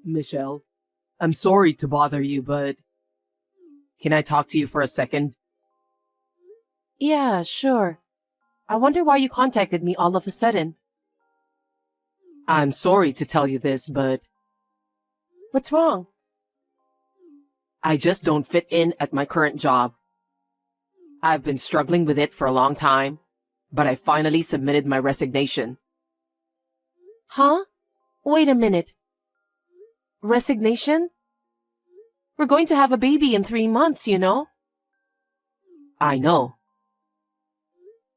Michelle, I'm sorry to bother you, but can I talk to you for a second? Yeah, sure. I wonder why you contacted me all of a sudden. I'm sorry to tell you this, but What's wrong? I just don't fit in at my current job. I've been struggling with it for a long time, but I finally submitted my resignation. Huh? Wait a minute. Resignation? We're going to have a baby in 3 months, you know? I know.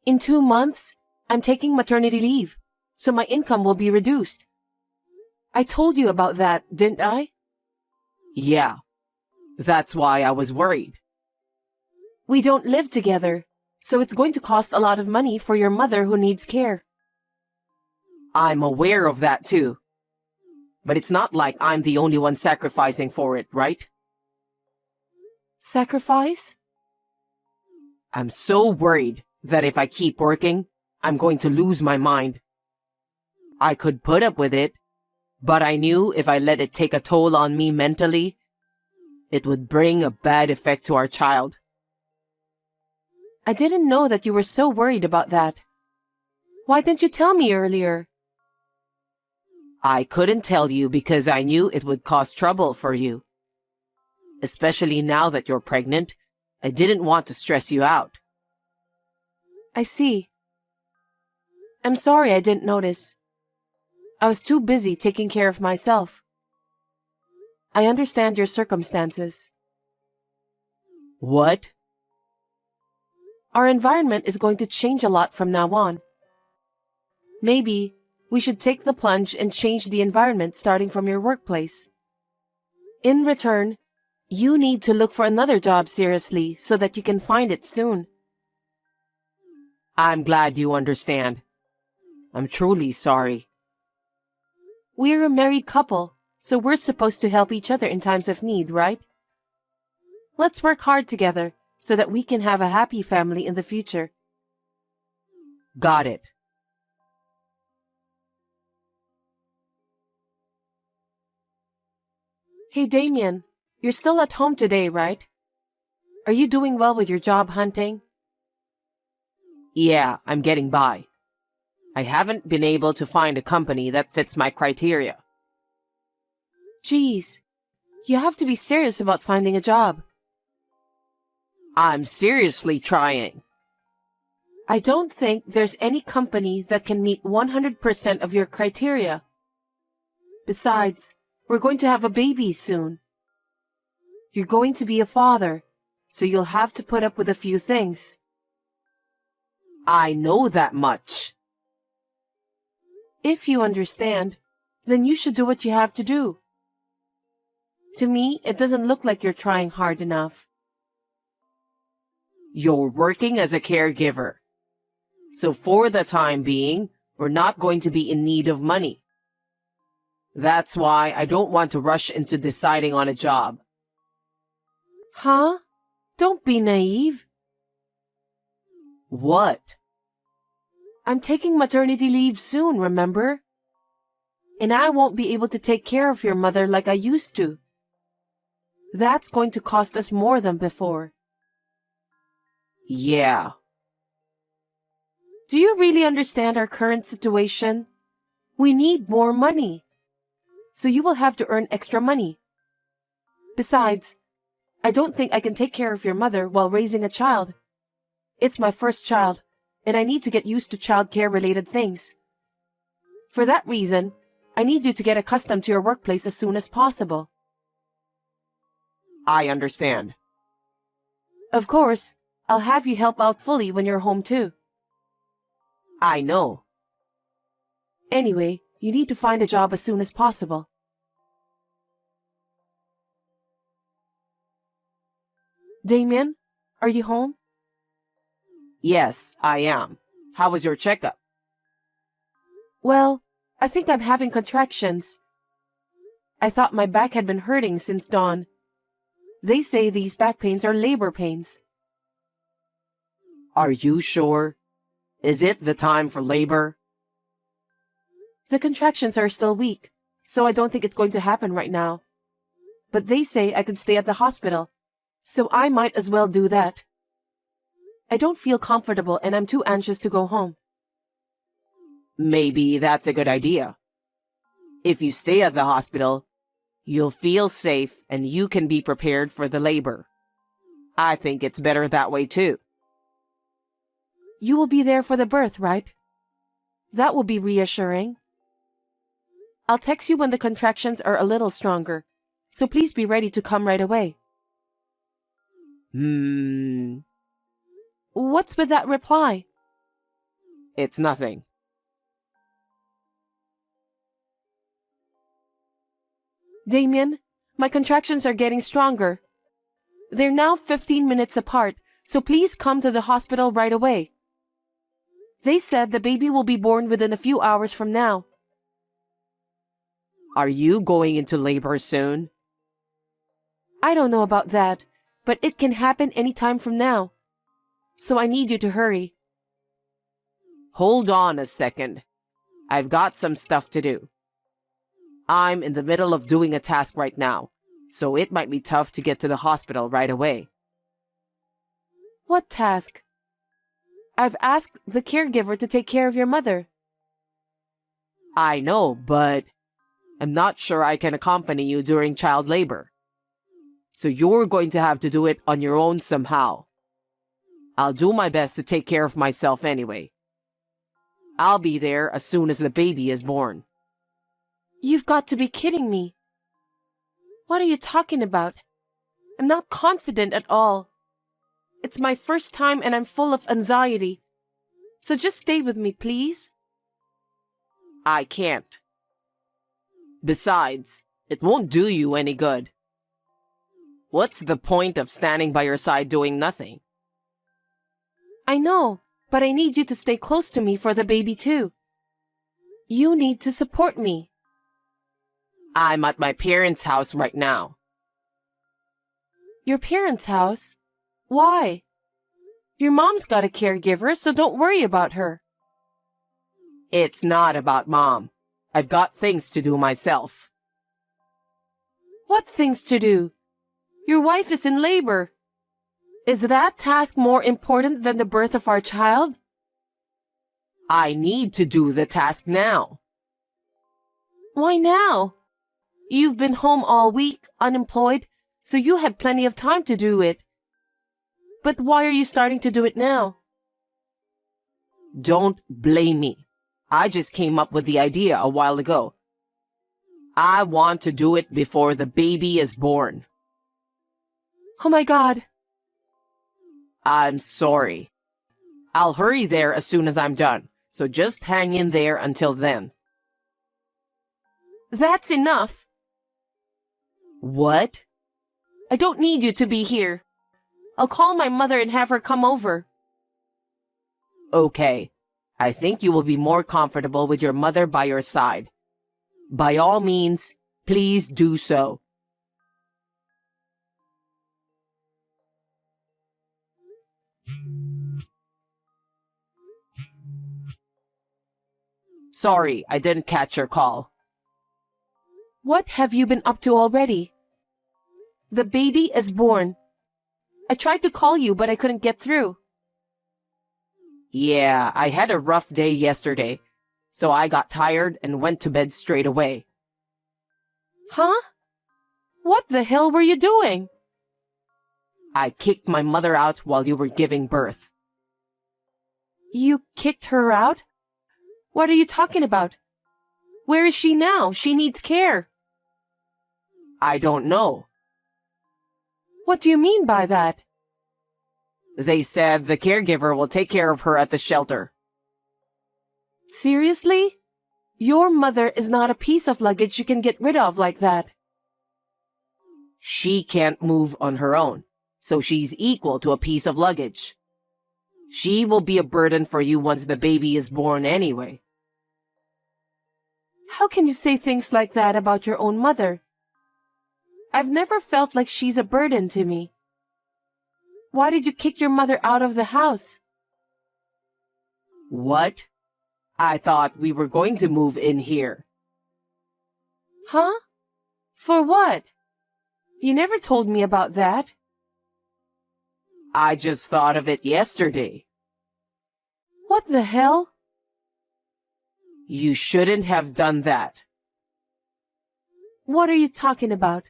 In 2 months, I'm taking maternity leave, so my income will be reduced. I told you about that, didn't I? Yeah, that's why I was worried. We don't live together, so it's going to cost a lot of money for your mother who needs care. I'm aware of that too. But it's not like I'm the only one sacrificing for it, right? Sacrifice? I'm so worried that if I keep working, I'm going to lose my mind. I could put up with it, but I knew if I let it take a toll on me mentally, it would bring a bad effect to our child. I didn't know that you were so worried about that. Why didn't you tell me earlier? I couldn't tell you because I knew it would cause trouble for you. Especially now that you're pregnant, I didn't want to stress you out. I see. I'm sorry I didn't notice. I was too busy taking care of myself. I understand your circumstances. What? Our environment is going to change a lot from now on. Maybe we should take the plunge and change the environment starting from your workplace. In return, you need to look for another job seriously so that you can find it soon. I'm glad you understand. I'm truly sorry. We're a married couple, so we're supposed to help each other in times of need, right? Let's work hard together so that we can have a happy family in the future. Got it. Hey Damien, you're still at home today, right? Are you doing well with your job hunting? Yeah, I'm getting by. I haven't been able to find a company that fits my criteria. Geez, you have to be serious about finding a job. I'm seriously trying. I don't think there's any company that can meet 100% of your criteria. Besides, we're going to have a baby soon. You're going to be a father, so you'll have to put up with a few things. I know that much. If you understand, then you should do what you have to do. To me, it doesn't look like you're trying hard enough. You're working as a caregiver. So for the time being, we're not going to be in need of money. That's why I don't want to rush into deciding on a job. Huh? Don't be naive. What? I'm taking maternity leave soon, remember? And I won't be able to take care of your mother like I used to. That's going to cost us more than before. Yeah. Do you really understand our current situation? We need more money. So you will have to earn extra money. Besides, I don't think I can take care of your mother while raising a child. It's my first child, and I need to get used to childcare-related things. For that reason, I need you to get accustomed to your workplace as soon as possible. I understand. Of course, I'll have you help out fully when you're home too. I know. Anyway, you need to find a job as soon as possible. Damien, are you home? Yes, I am. How was your checkup? Well, I think I'm having contractions. I thought my back had been hurting since dawn. They say these back pains are labor pains. Are you sure? Is it the time for labor? The contractions are still weak, so I don't think it's going to happen right now. But they say I could stay at the hospital, so I might as well do that. I don't feel comfortable and I'm too anxious to go home. Maybe that's a good idea. If you stay at the hospital, you'll feel safe and you can be prepared for the labor. I think it's better that way too. You will be there for the birth, right? That will be reassuring. I'll text you when the contractions are a little stronger, so please be ready to come right away. What's with that reply? It's nothing. Damien, my contractions are getting stronger. They're now 15 minutes apart, so please come to the hospital right away. They said the baby will be born within a few hours from now. Are you going into labor soon? I don't know about that, but it can happen any time from now. So I need you to hurry. Hold on a second. I've got some stuff to do. I'm in the middle of doing a task right now, so it might be tough to get to the hospital right away. What task? I've asked the caregiver to take care of your mother. I know, but I'm not sure I can accompany you during child labor. So you're going to have to do it on your own somehow. I'll do my best to take care of myself anyway. I'll be there as soon as the baby is born. You've got to be kidding me. What are you talking about? I'm not confident at all. It's my first time and I'm full of anxiety. So just stay with me, please. I can't. Besides, it won't do you any good. What's the point of standing by your side doing nothing? I know, but I need you to stay close to me for the baby too. You need to support me. I'm at my parents' house right now. Your parents' house? Why? Your mom's got a caregiver, so don't worry about her. It's not about Mom. I've got things to do myself. What things to do? Your wife is in labor. Is that task more important than the birth of our child? I need to do the task now. Why now? You've been home all week, unemployed, so you had plenty of time to do it. But why are you starting to do it now? Don't blame me. I just came up with the idea a while ago. I want to do it before the baby is born. Oh my God. I'm sorry. I'll hurry there as soon as I'm done, so just hang in there until then. That's enough. What? I don't need you to be here. I'll call my mother and have her come over. Okay. I think you will be more comfortable with your mother by your side. By all means, please do so. Sorry, I didn't catch your call. What have you been up to already? The baby is born. I tried to call you, but I couldn't get through. Yeah, I had a rough day yesterday, so I got tired and went to bed straight away. Huh? What the hell were you doing? I kicked my mother out while you were giving birth. You kicked her out? What are you talking about? Where is she now? She needs care. I don't know. What do you mean by that? They said the caregiver will take care of her at the shelter. Seriously? Your mother is not a piece of luggage you can get rid of like that. She can't move on her own, so she's equal to a piece of luggage. She will be a burden for you once the baby is born anyway. How can you say things like that about your own mother? I've never felt like she's a burden to me. Why did you kick your mother out of the house? What? I thought we were going to move in here. Huh? For what? You never told me about that. I just thought of it yesterday. What the hell? You shouldn't have done that. What are you talking about?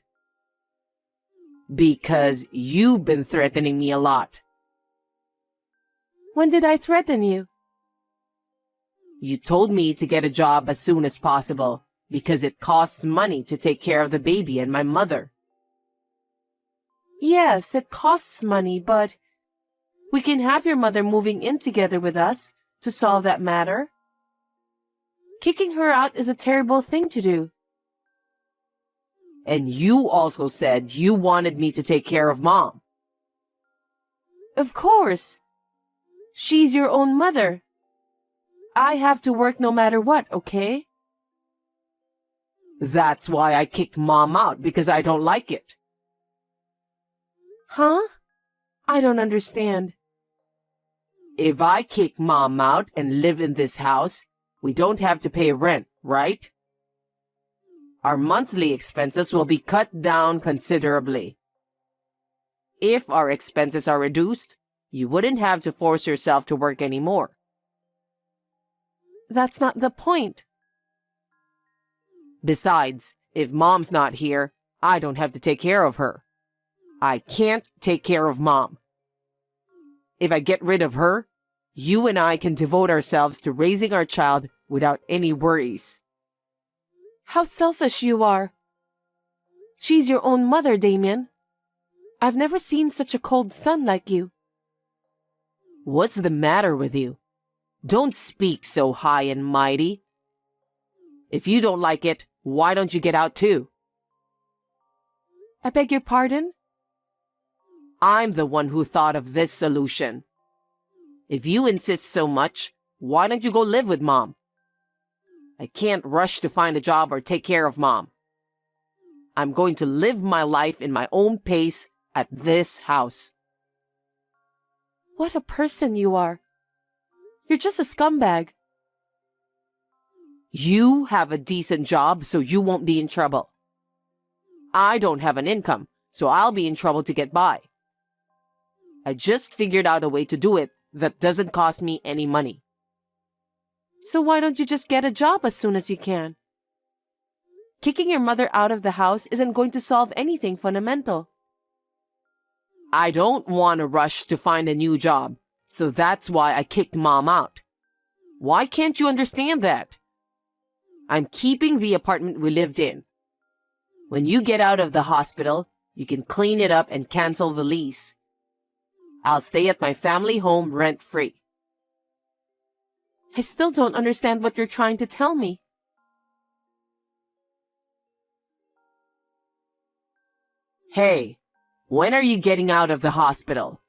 Because you've been threatening me a lot. When did I threaten you? You told me to get a job as soon as possible because it costs money to take care of the baby and my mother. Yes, it costs money, but we can have your mother moving in together with us to solve that matter. Kicking her out is a terrible thing to do. And you also said you wanted me to take care of Mom. Of course. She's your own mother. I have to work no matter what, okay? That's why I kicked Mom out, because I don't like it. Huh? I don't understand. If I kick Mom out and live in this house, we don't have to pay rent, right? Our monthly expenses will be cut down considerably. If our expenses are reduced, you wouldn't have to force yourself to work anymore. That's not the point. Besides, if Mom's not here, I don't have to take care of her. I can't take care of Mom. If I get rid of her, you and I can devote ourselves to raising our child without any worries. How selfish you are. She's your own mother, Damien. I've never seen such a cold son like you. What's the matter with you? Don't speak so high and mighty. If you don't like it, why don't you get out too? I beg your pardon? I'm the one who thought of this solution. If you insist so much, why don't you go live with Mom? I can't rush to find a job or take care of Mom. I'm going to live my life in my own pace at this house. What a person you are. You're just a scumbag. You have a decent job, so you won't be in trouble. I don't have an income, so I'll be in trouble to get by. I just figured out a way to do it that doesn't cost me any money. So why don't you just get a job as soon as you can? Kicking your mother out of the house isn't going to solve anything fundamental. I don't want to rush to find a new job, so that's why I kicked Mom out. Why can't you understand that? I'm keeping the apartment we lived in. When you get out of the hospital, you can clean it up and cancel the lease. I'll stay at my family home rent-free. I still don't understand what you're trying to tell me. Hey, when are you getting out of the hospital?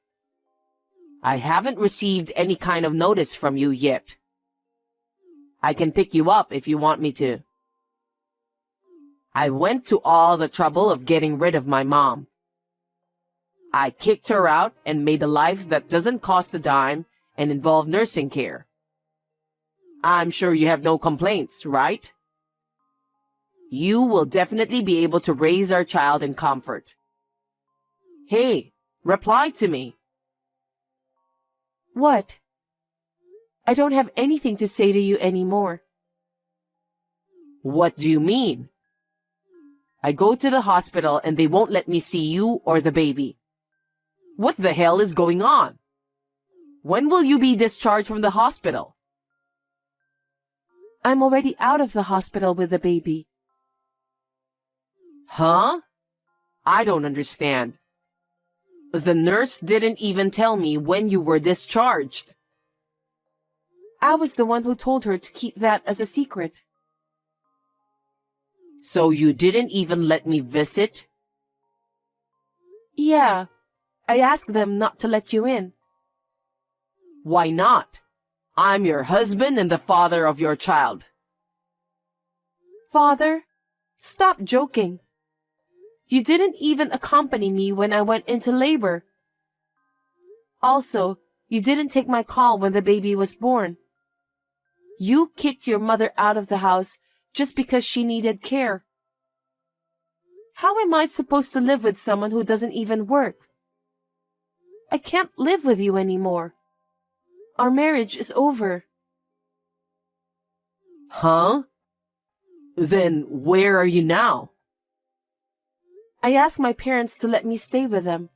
I haven't received any kind of notice from you yet. I can pick you up if you want me to. I went to all the trouble of getting rid of my mom. I kicked her out and made a life that doesn't cost a dime and involve nursing care. I'm sure you have no complaints, right? You will definitely be able to raise our child in comfort. Hey, reply to me. What? I don't have anything to say to you anymore. What do you mean? I go to the hospital and they won't let me see you or the baby. What the hell is going on? When will you be discharged from the hospital? I'm already out of the hospital with the baby. Huh? I don't understand. The nurse didn't even tell me when you were discharged. I was the one who told her to keep that as a secret. So you didn't even let me visit? Yeah, I asked them not to let you in. Why not? I'm your husband and the father of your child. Father, stop joking. You didn't even accompany me when I went into labor. Also, you didn't take my call when the baby was born. You kicked your mother out of the house just because she needed care. How am I supposed to live with someone who doesn't even work? I can't live with you anymore. Our marriage is over. Huh? Then where are you now? I asked my parents to let me stay with them.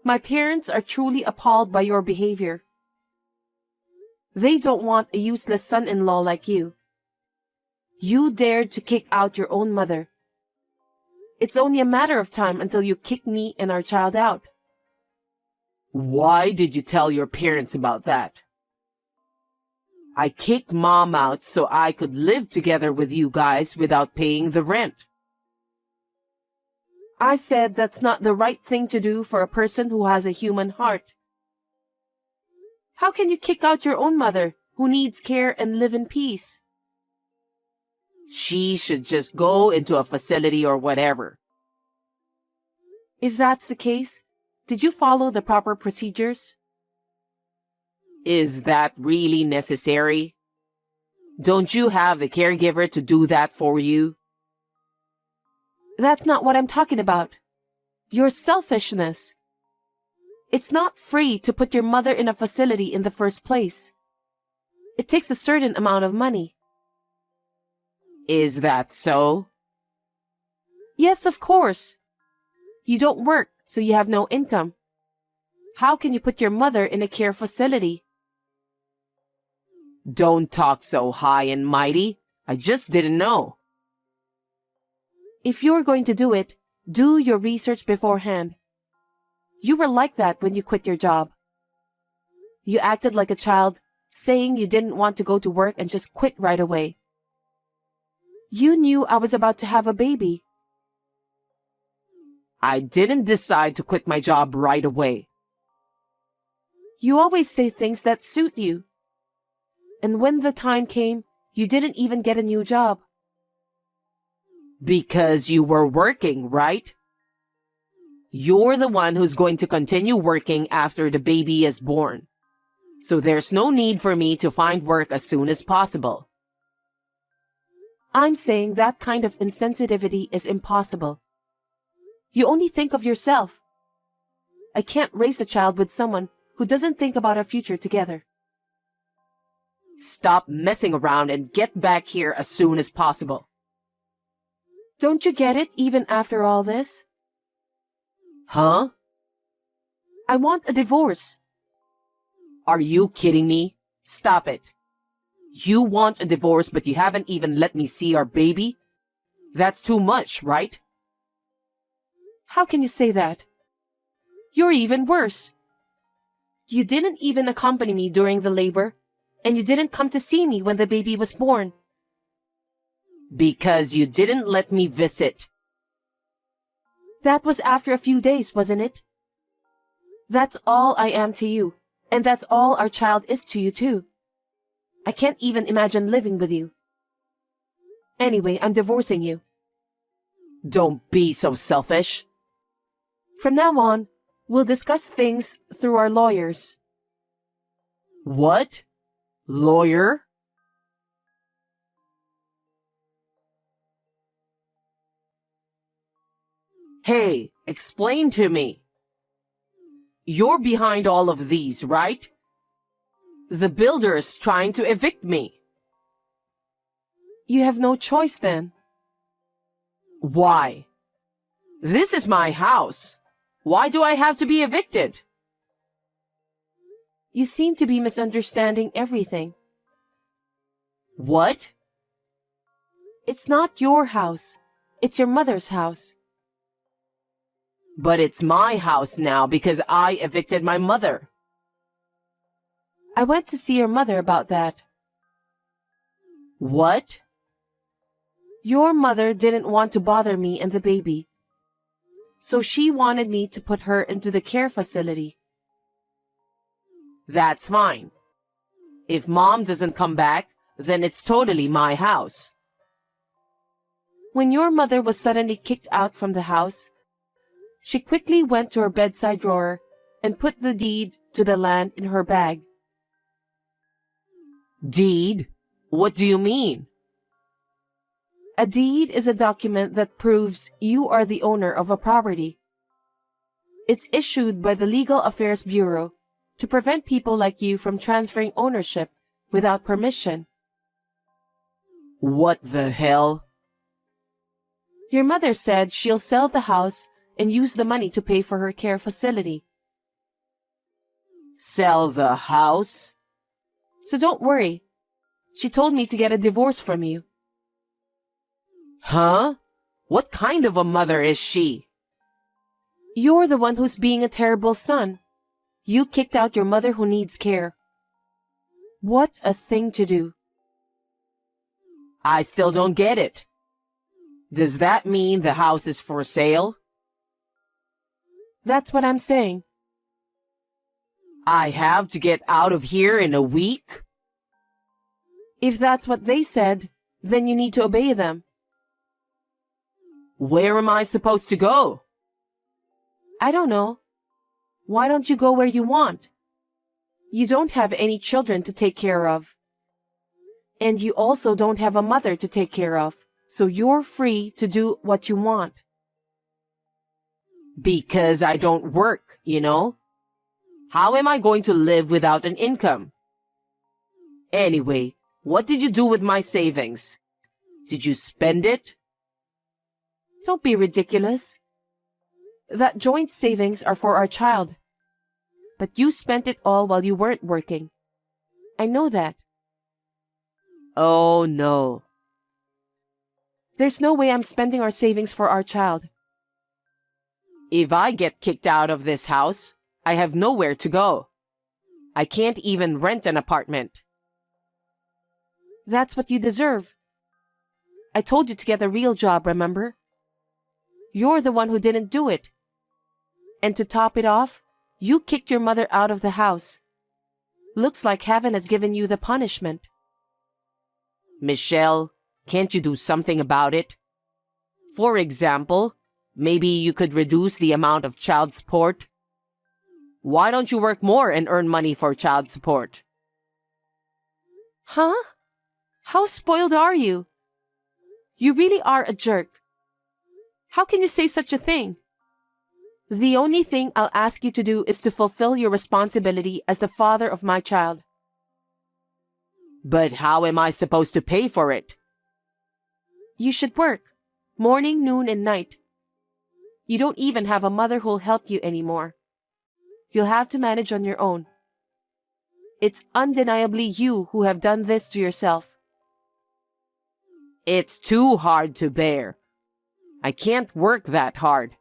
My parents are truly appalled by your behavior. They don't want a useless son-in-law like you. You dared to kick out your own mother. It's only a matter of time until you kick me and our child out. Why did you tell your parents about that? I kicked Mom out so I could live together with you guys without paying the rent. I said that's not the right thing to do for a person who has a human heart. How can you kick out your own mother, who needs care, and live in peace? She should just go into a facility or whatever. If that's the case, did you follow the proper procedures? Is that really necessary? Don't you have the caregiver to do that for you? That's not what I'm talking about. Your selfishness. It's not free to put your mother in a facility in the first place. It takes a certain amount of money. Is that so? Yes, of course. You don't work, so you have no income. How can you put your mother in a care facility? Don't talk so high and mighty. I just didn't know. If you're going to do it, do your research beforehand. You were like that when you quit your job. You acted like a child, saying you didn't want to go to work and just quit right away. You knew I was about to have a baby. I didn't decide to quit my job right away. You always say things that suit you. And when the time came, you didn't even get a new job. Because you were working, right? You're the one who's going to continue working after the baby is born. So there's no need for me to find work as soon as possible. I'm saying that kind of insensitivity is impossible. You only think of yourself. I can't raise a child with someone who doesn't think about our future together. Stop messing around and get back here as soon as possible. Don't you get it even after all this? Huh? I want a divorce. Are you kidding me? Stop it. You want a divorce, but you haven't even let me see our baby? That's too much, right? How can you say that? You're even worse. You didn't even accompany me during the labor, and you didn't come to see me when the baby was born. Because you didn't let me visit. That was after a few days, wasn't it? That's all I am to you, and that's all our child is to you too. I can't even imagine living with you. Anyway, I'm divorcing you. Don't be so selfish. From now on, we'll discuss things through our lawyers. What? Lawyer? Hey, explain to me. You're behind all of these, right? The builder's trying to evict me. You have no choice then. Why? This is my house. Why do I have to be evicted? You seem to be misunderstanding everything. What? It's not your house. It's your mother's house. But it's my house now because I evicted my mother. I went to see your mother about that. What? Your mother didn't want to bother me and the baby, so she wanted me to put her into the care facility. That's fine. If Mom doesn't come back, then it's totally my house. When your mother was suddenly kicked out from the house, she quickly went to her bedside drawer and put the deed to the land in her bag. Deed? What do you mean? A deed is a document that proves you are the owner of a property. It's issued by the Legal Affairs Bureau to prevent people like you from transferring ownership without permission. What the hell? Your mother said she'll sell the house and use the money to pay for her care facility. Sell the house? So don't worry. She told me to get a divorce from you. Huh? What kind of a mother is she? You're the one who's being a terrible son. You kicked out your mother who needs care. What a thing to do. I still don't get it. Does that mean the house is for sale? That's what I'm saying. I have to get out of here in a week? If that's what they said, then you need to obey them. Where am I supposed to go? I don't know. Why don't you go where you want? You don't have any children to take care of. And you also don't have a mother to take care of, so you're free to do what you want. Because I don't work, you know? How am I going to live without an income? Anyway, what did you do with my savings? Did you spend it? Don't be ridiculous. That joint savings are for our child. But you spent it all while you weren't working. I know that. Oh no. There's no way I'm spending our savings for our child. If I get kicked out of this house, I have nowhere to go. I can't even rent an apartment. That's what you deserve. I told you to get a real job, remember? You're the one who didn't do it. And to top it off, you kicked your mother out of the house. Looks like heaven has given you the punishment. Michelle, can't you do something about it? For example, maybe you could reduce the amount of child support. Why don't you work more and earn money for child support? Huh? How spoiled are you? You really are a jerk. How can you say such a thing? The only thing I'll ask you to do is to fulfill your responsibility as the father of my child. But how am I supposed to pay for it? You should work, morning, noon, and night. You don't even have a mother who'll help you anymore. You'll have to manage on your own. It's undeniably you who have done this to yourself. It's too hard to bear. I can't work that hard.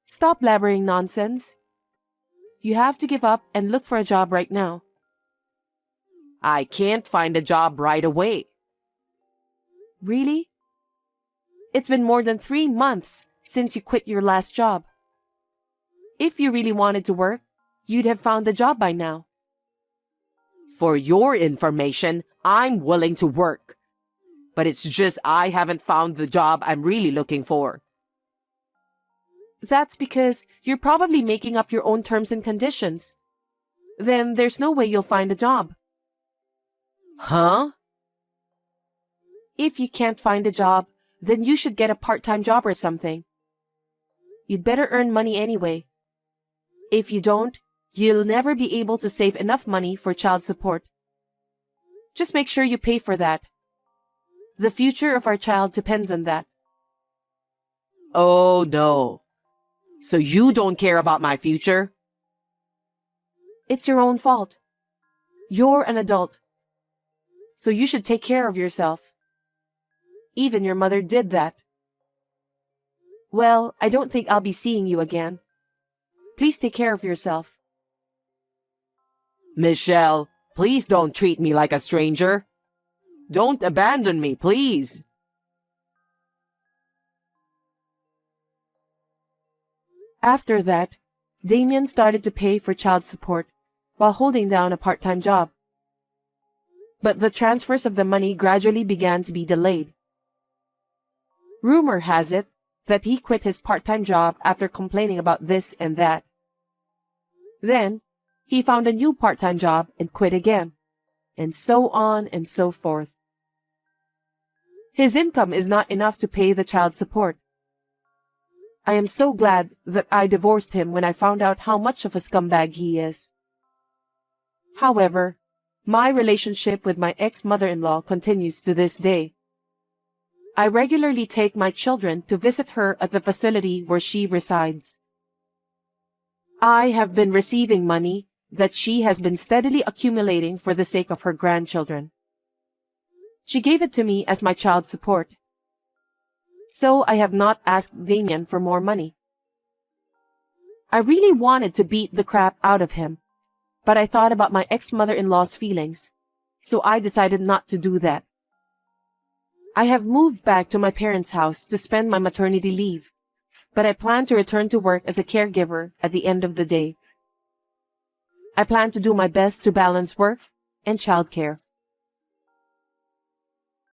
Stop blabbering nonsense. You have to give up and look for a job right now. I can't find a job right away. Really? It's been more than 3 months since you quit your last job. If you really wanted to work, you'd have found a job by now. For your information, I'm willing to work. But it's just I haven't found the job I'm really looking for. That's because you're probably making up your own terms and conditions. Then there's no way you'll find a job. Huh? If you can't find a job, then you should get a part-time job or something. You'd better earn money anyway. If you don't, you'll never be able to save enough money for child support. Just make sure you pay for that. The future of our child depends on that. Oh no. So you don't care about my future? It's your own fault. You're an adult. So you should take care of yourself. Even your mother did that. Well, I don't think I'll be seeing you again. Please take care of yourself. Michelle, please don't treat me like a stranger. Don't abandon me, please. After that, Damien started to pay for child support while holding down a part-time job. But the transfers of the money gradually began to be delayed. Rumor has it that he quit his part-time job after complaining about this and that. Then, he found a new part-time job and quit again, and so on and so forth. His income is not enough to pay the child support. I am so glad that I divorced him when I found out how much of a scumbag he is. However, my relationship with my ex-mother-in-law continues to this day. I regularly take my children to visit her at the facility where she resides. I have been receiving money that she has been steadily accumulating for the sake of her grandchildren. She gave it to me as my child support. So I have not asked Damien for more money. I really wanted to beat the crap out of him, but I thought about my ex-mother-in-law's feelings, so I decided not to do that. I have moved back to my parents' house to spend my maternity leave, but I plan to return to work as a caregiver at the end of the day. I plan to do my best to balance work and childcare.